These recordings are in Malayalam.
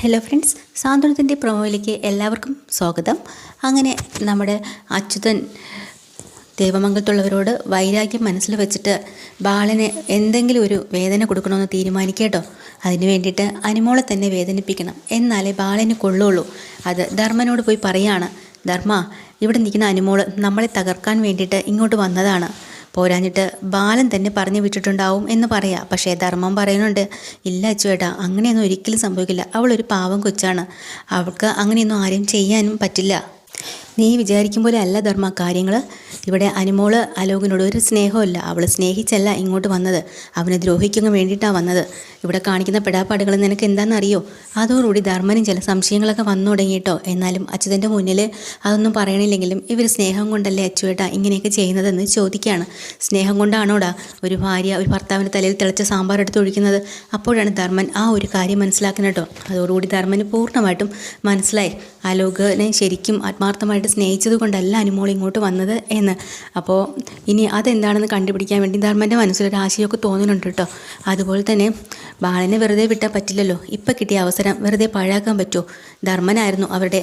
ഹലോ ഫ്രണ്ട്സ്, സാന്ത്വനത്തിൻ്റെ പ്രൊമോയിലേക്ക് എല്ലാവർക്കും സ്വാഗതം. അങ്ങനെ നമ്മുടെ അച്യുതൻ ദേവമംഗലത്തുള്ളവരോട് വൈരാഗ്യം മനസ്സിൽ വെച്ചിട്ട് ബാലന് എന്തെങ്കിലും ഒരു വേദന കൊടുക്കണമെന്ന് തീരുമാനിക്കേട്ടോ. അതിന് വേണ്ടിയിട്ട് അനുമോളെ തന്നെ വേദനിപ്പിക്കണം, എന്നാലേ ബാലന് കൊള്ളുള്ളൂ. അത് ധർമ്മനോട് പോയി പറയാണ്, ധർമ്മ, ഇവിടെ നിൽക്കുന്ന അനുമോള് നമ്മളെ തകർക്കാൻ വേണ്ടിയിട്ട് ഇങ്ങോട്ട് വന്നതാണ്. പോരാഞ്ഞിട്ട് ബാലൻ തന്നെ പറഞ്ഞു വിട്ടിട്ടുണ്ടാവും എന്ന് പറയാം. പക്ഷേ ധർമ്മം പറയുന്നുണ്ട്, ഇല്ല അച്ചുവേട്ടാ, അങ്ങനെയൊന്നും ഒരിക്കലും സംഭവിക്കില്ല. അവളൊരു പാവം കൊച്ചാണ്, അവൾക്ക് അങ്ങനെയൊന്നും ആരും ചെയ്യാനും പറ്റില്ല. നീ വിചാരിക്കും പോലെ അല്ല ധർമ്മ കാര്യങ്ങൾ. ഇവിടെ അനുമോള് അലോകിനോട് ഒരു സ്നേഹമില്ല. അവൾ സ്നേഹിച്ചല്ല ഇങ്ങോട്ട് വന്നത്, അവനെ ദ്രോഹിക്കാൻ വേണ്ടിയിട്ടാണ് വന്നത്. ഇവിടെ കാണിക്കുന്ന പെടാപ്പാടുകൾ നിനക്ക് എന്താണെന്നറിയോ? അതോടുകൂടി ധർമ്മനും ചില സംശയങ്ങളൊക്കെ വന്നു തുടങ്ങിയിട്ടോ. എന്നാലും അച്യുതൻ്റെ മുന്നിൽ അതൊന്നും പറയണില്ലെങ്കിലും ഇവർ സ്നേഹം കൊണ്ടല്ലേ അച്ചുവേട്ടാ ഇങ്ങനെയൊക്കെ ചെയ്യുന്നതെന്ന് ചോദിക്കുകയാണ്. സ്നേഹം കൊണ്ടാണോടാ ഒരു ഭാര്യ ഒരു ഭർത്താവിൻ്റെ തലയിൽ തിളച്ച സാമ്പാർ എടുത്ത് ഒഴിക്കുന്നത്? അപ്പോഴാണ് ധർമ്മൻ ആ ഒരു കാര്യം മനസ്സിലാക്കുന്നത് കേട്ടോ. അതോടുകൂടി ധർമ്മന് പൂർണ്ണമായിട്ടും മനസ്സിലായി അലോകിനെ ശരിക്കും ആത്മാർത്ഥമായിട്ട് സ്നേഹിച്ചത് കൊണ്ടല്ല അനുമോൾ ഇങ്ങോട്ട് വന്നത് എന്ന്. അപ്പോൾ ഇനി അതെന്താണെന്ന് കണ്ടുപിടിക്കാൻ വേണ്ടി ധർമ്മൻ്റെ മനസ്സിലൊരു ആശയമൊക്കെ തോന്നുന്നുണ്ട് കേട്ടോ. അതുപോലെ തന്നെ ബാലനെ വെറുതെ വിട്ടാൽ പറ്റില്ലല്ലോ. ഇപ്പം കിട്ടിയ അവസരം വെറുതെ പാഴാക്കാൻ പറ്റുമോ? ധർമ്മനായിരുന്നു അവരുടെ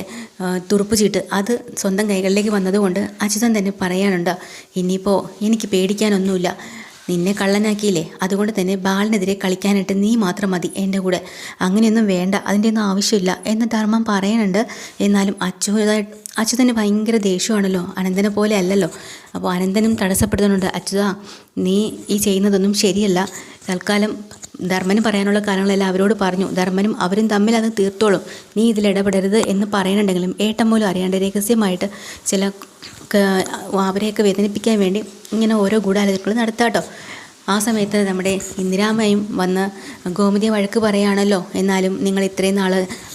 തുറുപ്പ് ചീട്ട്. അത് സ്വന്തം കൈകളിലേക്ക് വന്നതുകൊണ്ട് അച്യുതൻ തന്നെ പറയാനുണ്ട്, ഇനിയിപ്പോൾ എനിക്ക് പേടിക്കാനൊന്നുമില്ല. നിന്നെ കള്ളനാക്കിയില്ലേ, അതുകൊണ്ട് തന്നെ ബാലിനെതിരെ കളിക്കാനായിട്ട് നീ മാത്രം മതി എൻ്റെ കൂടെ. അങ്ങനെയൊന്നും വേണ്ട, അതിൻ്റെ ഒന്നും ആവശ്യമില്ല എന്ന് ധർമ്മം പറയുന്നുണ്ട്. എന്നാലും അച്യുതന് ഭയങ്കര ദേഷ്യമാണല്ലോ, അനന്തനെ പോലെ അല്ലല്ലോ. അപ്പോൾ അനന്തനും തടസ്സപ്പെടുത്തുന്നുണ്ട്, അച്യുത നീ ഈ ചെയ്യുന്നതൊന്നും ശരിയല്ല. തൽക്കാലം ധർമ്മന് പറയാനുള്ള കാര്യങ്ങളെല്ലാം അവരോട് പറഞ്ഞു. ധർമ്മനും അവരും തമ്മിൽ അത് തീർത്തോളും, നീ ഇതിലിടപെടരുത് എന്ന് പറയുന്നുണ്ടെങ്കിലും ഏട്ടൻ പോലും അറിയാണ്ട് രഹസ്യമായിട്ട് ചില അവരെയൊക്കെ വേദനിപ്പിക്കാൻ വേണ്ടി ഇങ്ങനെ ഓരോ ഗൂഢാലോചനകൾ നടത്താട്ടോ. ആ സമയത്ത് നമ്മുടെ ഇന്ദിരാമ്മയും വന്ന് ഗോമതിയെ വഴക്ക് പറയുകയാണല്ലോ, എന്നാലും നിങ്ങൾ ഇത്രയും നാൾ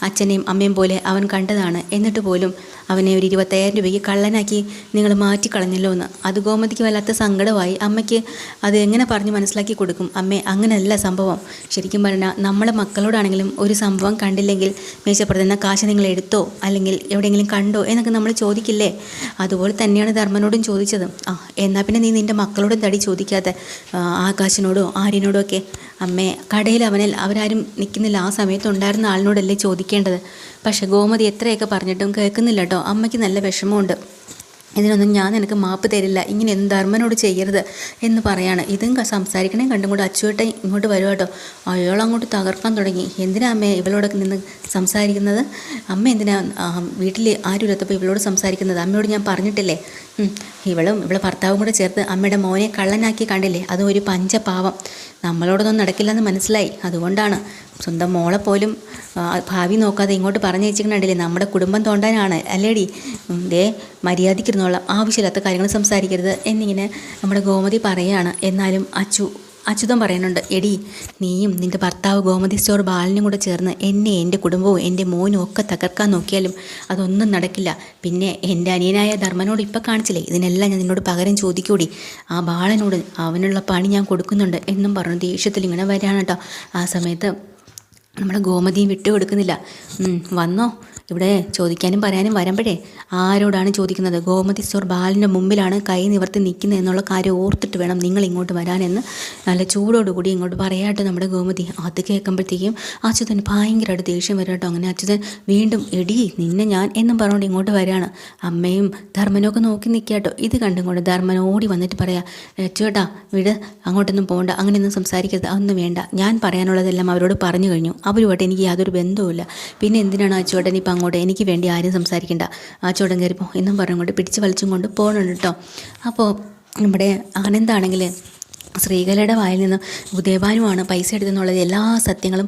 അച്ഛനെയും അമ്മയും പോലെ അവൻ കണ്ടതാണ്, എന്നിട്ട് പോലും അവനെ ഒരു 25,000 രൂപയ്ക്ക് കള്ളനാക്കി നിങ്ങൾ മാറ്റിക്കളഞ്ഞല്ലോ എന്ന്. അത് ഗോമതിക്ക് വല്ലാത്ത സങ്കടമായി. അമ്മയ്ക്ക് അത് എങ്ങനെ പറഞ്ഞ് മനസ്സിലാക്കി കൊടുക്കും? അമ്മേ, അങ്ങനെയല്ല സംഭവം. ശരിക്കും പറഞ്ഞാൽ നമ്മളെ മക്കളോടാണെങ്കിലും ഒരു സംഭവം കണ്ടില്ലെങ്കിൽ മേശപ്പെടുത്തുന്ന കാശ് നിങ്ങൾ എടുത്തോ അല്ലെങ്കിൽ എവിടെയെങ്കിലും കണ്ടോ എന്നൊക്കെ നമ്മൾ ചോദിക്കില്ലേ? അതുപോലെ തന്നെയാണ് ധർമ്മനോടും ചോദിച്ചത്. എന്നാൽ പിന്നെ നീ നിൻ്റെ മക്കളോടും തടി ചോദിക്കാതെ ആകാശിനോടോ ആര്യനോടോ ഒക്കെ? അമ്മേ, കടയിൽ അവരാരും നിൽക്കുന്നില്ല, ആ സമയത്ത് ഉണ്ടായിരുന്ന ആളിനോടല്ലേ ചോദിക്കേണ്ടത്. പക്ഷേ ഗോമതി എത്രയൊക്കെ പറഞ്ഞിട്ടും കേൾക്കുന്നില്ല കേട്ടോ. അമ്മയ്ക്ക് നല്ല വിഷമമുണ്ട്. ഇതിനൊന്നും ഞാൻ നിനക്ക് മാപ്പ് തരില്ല, ഇങ്ങനെയൊന്നും ധർമ്മനോട് ചെയ്യരുത് എന്ന് പറയാണ്. ഇതും സംസാരിക്കണേ കണ്ടും കൂടെ അച്ചുവേട്ടൻ ഇങ്ങോട്ട് വരുക കേട്ടോ. അയാൾ അങ്ങോട്ട് തകർക്കാൻ തുടങ്ങി. എന്തിനാ അമ്മേ ഇവളോടൊക്കെ നിന്ന് സംസാരിക്കുന്നത്? അമ്മ എന്തിനാ വീട്ടിൽ ആരും ഇല്ലാത്തപ്പോൾ ഇവളോട് സംസാരിക്കുന്നത്? അമ്മയോട് ഞാൻ പറഞ്ഞിട്ടില്ലേ? ഇവളെ ഭർത്താവും കൂടെ ചേർത്ത് അമ്മയുടെ മോനെ കള്ളനാക്കി കണ്ടില്ലേ? അതും ഒരു പഞ്ചപാവം. നമ്മളോടൊന്നും നടക്കില്ലെന്ന് മനസ്സിലായി. അതുകൊണ്ടാണ് സ്വന്തം മോളെ പോലും ഭാവി നോക്കാതെ ഇങ്ങോട്ട് പറഞ്ഞു വെച്ചിട്ടുണ്ടില്ലേ? നമ്മുടെ കുടുംബം തോണ്ടാനാണ് അല്ലേടി? മര്യാദയ്ക്കിരുന്നോളാം, ആവശ്യമില്ലാത്ത കാര്യങ്ങൾ സംസാരിക്കരുത് എന്നിങ്ങനെ നമ്മുടെ ഗോമതി പറയുകയാണ്. എന്നാലും അച്യുതൻ പറയുന്നുണ്ട്, എടി നീയും നിൻ്റെ ഭർത്താവ് ഗോമതി സ്റ്റോർ ബാലനും കൂടെ ചേർന്ന് എന്നെ എൻ്റെ കുടുംബവും എൻ്റെ മോനും ഒക്കെ തകർക്കാൻ നോക്കിയാലും അതൊന്നും നടക്കില്ല. പിന്നെ എൻ്റെ അനിയനായ ധർമ്മനോട് ഇപ്പം കാണിച്ചില്ലേ, ഇതിനെല്ലാം ഞാൻ നിന്നോട് പകരം ചോദിക്കൂടി. ആ ബാലനോട് അവനുള്ള പണി ഞാൻ കൊടുക്കുന്നുണ്ട് എന്നും പറഞ്ഞു ദേഷ്യത്തിൽ ഇങ്ങനെ വരികയാണ് കേട്ടോ. ആ സമയത്ത് നമ്മുടെ ഗോമതിയും വിട്ടുകൊടുക്കുന്നില്ല. വന്നോ, ഇവിടെ ചോദിക്കാനും പറയാനും വരുമ്പോഴേ ആരോടാണ് ചോദിക്കുന്നത്? ഗോമതി സ്റ്റോർ ബാലിൻ്റെ മുമ്പിലാണ് കൈ നിവർത്തി നിൽക്കുന്നത് എന്നുള്ള കാര്യം ഓർത്തിട്ട് വേണം നിങ്ങൾ ഇങ്ങോട്ട് വരാനെന്ന് നല്ല ചൂടോടുകൂടി ഇങ്ങോട്ട് പറയാട്ടോ നമ്മുടെ ഗോമതി. അത് കേൾക്കുമ്പോഴത്തേക്കും അച്യുതന് ഭയങ്കരമായിട്ട് ദേഷ്യം വരും കേട്ടോ. അങ്ങനെ അച്യുതൻ വീണ്ടും, എടി നിന്നെ ഞാൻ എന്നും പറഞ്ഞുകൊണ്ട് ഇങ്ങോട്ട് വരികയാണ്. അമ്മയും ധർമ്മനൊക്കെ നോക്കി നിൽക്കാട്ടോ. ഇത് കണ്ടും കൊണ്ട് ധർമ്മൻ ഓടി വന്നിട്ട് പറയാം, ചേട്ടാ വിട്, അങ്ങോട്ടൊന്നും പോകണ്ട, അങ്ങനെയൊന്നും സംസാരിക്കരുത്, അതൊന്നും വേണ്ട. ഞാൻ പറയാനുള്ളതെല്ലാം അവരോട് പറഞ്ഞു കഴിഞ്ഞു, അവരുമായിട്ട് എനിക്ക് യാതൊരു ബന്ധവുമില്ല. പിന്നെ എന്തിനാണ് അച്ചുവേട്ടൻ ഇപ്പം അങ്ങോട്ട്? എനിക്ക് വേണ്ടി ആരും സംസാരിക്കണ്ട, അച്ചുവേട്ടൻ കയറിപ്പോ എന്നും പറഞ്ഞുകൊണ്ട് പിടിച്ച് വലിച്ചും കൊണ്ട് പോകണം കേട്ടോ. അപ്പോൾ നമ്മുടെ ആനന്ദാണെങ്കിൽ ശ്രീകലയുടെ വായിൽ നിന്ന് ഉദയഭാനുവാണ് പൈസ എടുത്തെന്നുള്ളത് എല്ലാ സത്യങ്ങളും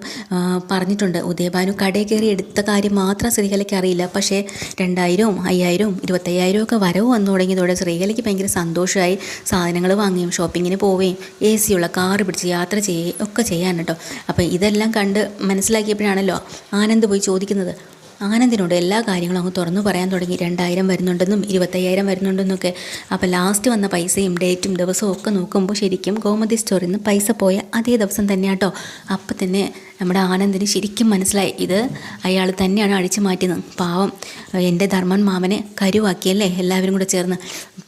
പറഞ്ഞിട്ടുണ്ട്. ഉദയഭാനു കടയിൽ കയറി എടുത്ത കാര്യം മാത്രം ശ്രീകലയ്ക്ക് അറിയില്ല. പക്ഷേ 2,000, 5,000, 25,000 ഒക്കെ വരവ് വന്നു തുടങ്ങിയതോടെ ശ്രീകലയ്ക്ക് ഭയങ്കര സന്തോഷമായി. സാധനങ്ങൾ വാങ്ങുകയും ഷോപ്പിങ്ങിന് പോവുകയും AC ഉള്ള കാറ് പിടിച്ച് യാത്ര ചെയ്യുകയും ഒക്കെ ചെയ്യാൻ കേട്ടോ. അപ്പോൾ ഇതെല്ലാം കണ്ട് മനസ്സിലാക്കിയപ്പോഴാണല്ലോ ആനന്ദ് പോയി ചോദിക്കുന്നത്. ആനന്ദിനോട് എല്ലാ കാര്യങ്ങളും അങ്ങ് തുറന്നു പറയാൻ തുടങ്ങി. 2,000 വരുന്നുണ്ടെന്നും 25,000 വരുന്നുണ്ടെന്നൊക്കെ. അപ്പോൾ ലാസ്റ്റ് വന്ന പൈസയും ഡേറ്റും ദിവസവും ഒക്കെ നോക്കുമ്പോൾ ശരിക്കും ഗോമതി സ്റ്റോറിൽ നിന്ന് പൈസ പോയ അതേ ദിവസം തന്നെ കേട്ടോ. അപ്പം തന്നെ നമ്മുടെ ആനന്ദിന് ശരിക്കും മനസ്സിലായി ഇത് അയാൾ തന്നെയാണ് അടിച്ചു മാറ്റിയത്. പാവം എൻ്റെ ധർമ്മൻ മാമനെ കരുവാക്കിയല്ലേ എല്ലാവരും കൂടെ ചേർന്ന്.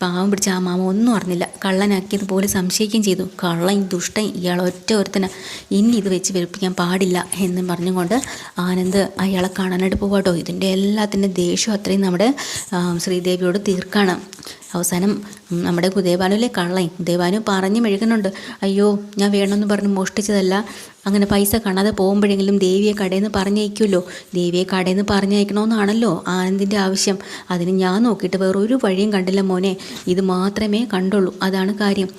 പാവം പിടിച്ച ആ മാമ ഒന്നും അറിഞ്ഞില്ല, കള്ളനാക്കിയതുപോലെ സംശയിക്കുകയും ചെയ്തു. കള്ളൻ ദുഷ്ടൻ ഇയാൾ ഒറ്റ ഒരുത്തന്, ഇനി ഇത് വെച്ച് വെറുപ്പിക്കാൻ പാടില്ല എന്നും പറഞ്ഞുകൊണ്ട് ആനന്ദ് അയാളെ കാണാനായിട്ട് പോകാട്ടോ. ഇതിൻ്റെ എല്ലാത്തിൻ്റെ ദേഷ്യം അത്രയും നമ്മുടെ ശ്രീദേവിയോട് തീർക്കാണ്. അവസാനം നമ്മുടെ ദേവാനുവിലെ കള്ളൻ ദേവാനു പറഞ്ഞു മെഴുകുന്നുണ്ട്, അയ്യോ ഞാൻ വേണമെന്ന് പറഞ്ഞ് മോഷ്ടിച്ചതല്ല, അങ്ങനെ പൈസ കാണാതെ പോകുമ്പോഴെങ്കിലും ദേവിയെ കടയിൽ നിന്ന് പറഞ്ഞയക്കുമല്ലോ, ദേവിയെ കടയിൽ നിന്ന് പറഞ്ഞയക്കണമെന്നാണല്ലോ ആനന്ദിൻ്റെ ആവശ്യം. അതിന് ഞാൻ നോക്കിയിട്ട് വേറൊരു വഴിയും കണ്ടില്ല മോനെ, ഇത് മാത്രമേ കണ്ടുള്ളൂ, അതാണ് കാര്യം.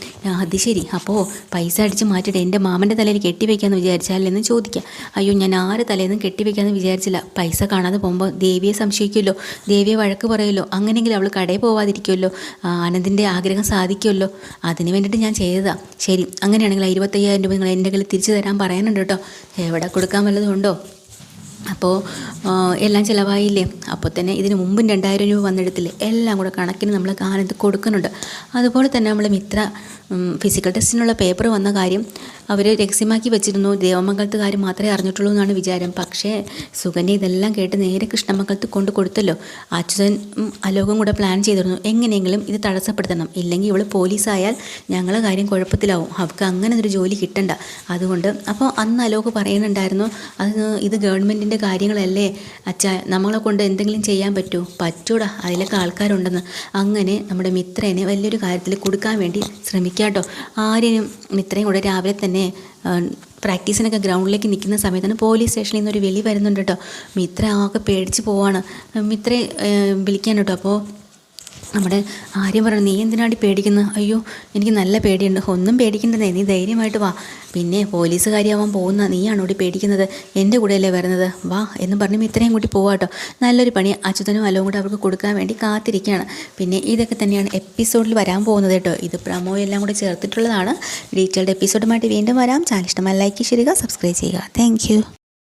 അത് ശരി, അപ്പോൾ പൈസ അടിച്ച് മാറ്റിയിട്ട് എൻ്റെ മാമൻ്റെ തലയിൽ കെട്ടിവെക്കാമെന്ന് വിചാരിച്ചാലെന്ന് ചോദിക്കുക. അയ്യോ ഞാൻ ആര് തലേന്ന് കെട്ടിവെക്കാമെന്ന് വിചാരിച്ചില്ല, പൈസ കാണാതെ പോകുമ്പോൾ ദേവിയെ സംശയിക്കുമല്ലോ, ദേവിയെ വഴക്ക് പറയുമല്ലോ, അങ്ങനെയെങ്കിൽ അവൾ കടയിൽ പോവാതിരിക്കുമല്ലോ, ആനന്ദിൻ്റെ ആഗ്രഹം സാധിക്കുമല്ലോ, അതിന് വേണ്ടിയിട്ട് ഞാൻ ചെയ്തതാണ്. ശരി, അങ്ങനെയാണെങ്കിൽ 25,000 രൂപ നിങ്ങൾ എൻ്റെ കയ്യിൽ തിരിച്ചു തരാൻ പറയാനുണ്ട് കേട്ടോ, എവിടെ കൊടുക്കാൻ വല്ലതും ഉണ്ടോ? അപ്പോൾ എല്ലാം ചിലവായില്ലേ, അപ്പോൾ തന്നെ ഇതിന് മുമ്പും 2,000 രൂപ വന്നെടുത്തില്ലേ, എല്ലാം കൂടെ കണക്കിന് നമ്മൾ ആനന്ദ് കൊടുക്കുന്നുണ്ട്. അതുപോലെ തന്നെ നമ്മൾ മിത്ര ഫിസിക്കൽ ടെസ്റ്റിനുള്ള പേപ്പർ വന്ന കാര്യം അവർ രഹസ്യമാക്കി വെച്ചിരുന്നു, ദേവമംഗലത്തുകാർ മാത്രമേ അറിഞ്ഞിട്ടുള്ളൂ എന്നാണ് വിചാരം. പക്ഷേ സുകന്യ ഇതെല്ലാം കേട്ട് നേരെ കൃഷ്ണമംഗലത്ത് കൊണ്ട് കൊടുത്തല്ലോ. അച്യുതൻ അലോകം കൂടെ പ്ലാൻ ചെയ്തിരുന്നു, എങ്ങനെയെങ്കിലും ഇത് തടസ്സപ്പെടുത്തണം, ഇല്ലെങ്കിൽ ഇവൾ പോലീസായാൽ ഞങ്ങളെ കാര്യം കുഴപ്പത്തിലാവും, അവർക്ക് അങ്ങനെ ഒരു ജോലി കിട്ടണ്ട. അതുകൊണ്ട് അപ്പോൾ അന്ന് അലോക് പറയുന്നുണ്ടായിരുന്നു, ഇത് ഗവൺമെൻറ്റിൻ്റെ കാര്യങ്ങളല്ലേ അച്ഛാ, നമ്മളെ കൊണ്ട് എന്തെങ്കിലും ചെയ്യാൻ പറ്റൂടാ, അതിലൊക്കെ ആൾക്കാരുണ്ടെന്ന്. അങ്ങനെ നമ്മുടെ മിത്രേനെ വലിയൊരു കാര്യത്തിൽ കൊടുക്കാൻ വേണ്ടി ശ്രമിക്കാട്ടോ. ആരെയും മിത്രയും കൂടെ രാവിലെ തന്നെ പ്രാക്ടീസിനൊക്കെ ഗ്രൗണ്ടിലേക്ക് നിൽക്കുന്ന സമയത്താണ് പോലീസ് സ്റ്റേഷനിൽ നിന്നൊരു വിളി വരുന്നുണ്ട് കേട്ടോ. മിത്ര ആകെ പേടിച്ച് പോവാണ്, മിത്രയെ വിളിക്കാൻ കേട്ടോ. അപ്പോൾ നമ്മുടെ ആര്യം പറഞ്ഞു, നീ എന്തിനാടി പേടിക്കുന്നത്? അയ്യോ എനിക്ക് നല്ല പേടിയുണ്ട്. ഒന്നും പേടിക്കേണ്ടതേ, നീ ധൈര്യമായിട്ട് വാ, പിന്നെ പോലീസുകാരിയാവാൻ പോകുന്ന നീയാണോടി പേടിക്കുന്നത്, എൻ്റെ കൂടെയല്ലേ വരുന്നത്, വാ എന്ന് പറഞ്ഞ് ഇത്രയും കൂട്ടി പോവാട്ടോ. നല്ലൊരു പണി അച്യുതനും അലവും കൂടെ അവർക്ക് കൊടുക്കാൻ വേണ്ടി കാത്തിരിക്കുകയാണ്. പിന്നെ ഇതൊക്കെ തന്നെയാണ് എപ്പിസോഡിൽ വരാൻ പോകുന്നത് കേട്ടോ. ഇത് പ്രമോ എല്ലാം കൂടെ ചേർത്തിട്ടുള്ളതാണ്. ഡീറ്റെയിൽഡ് എപ്പിസോഡുമായിട്ട് വീണ്ടും വരാം. ചാനൽ ഇഷ്ടമായി ലൈക്ക് ചെയ്യുക, സബ്സ്ക്രൈബ് ചെയ്യുക. താങ്ക്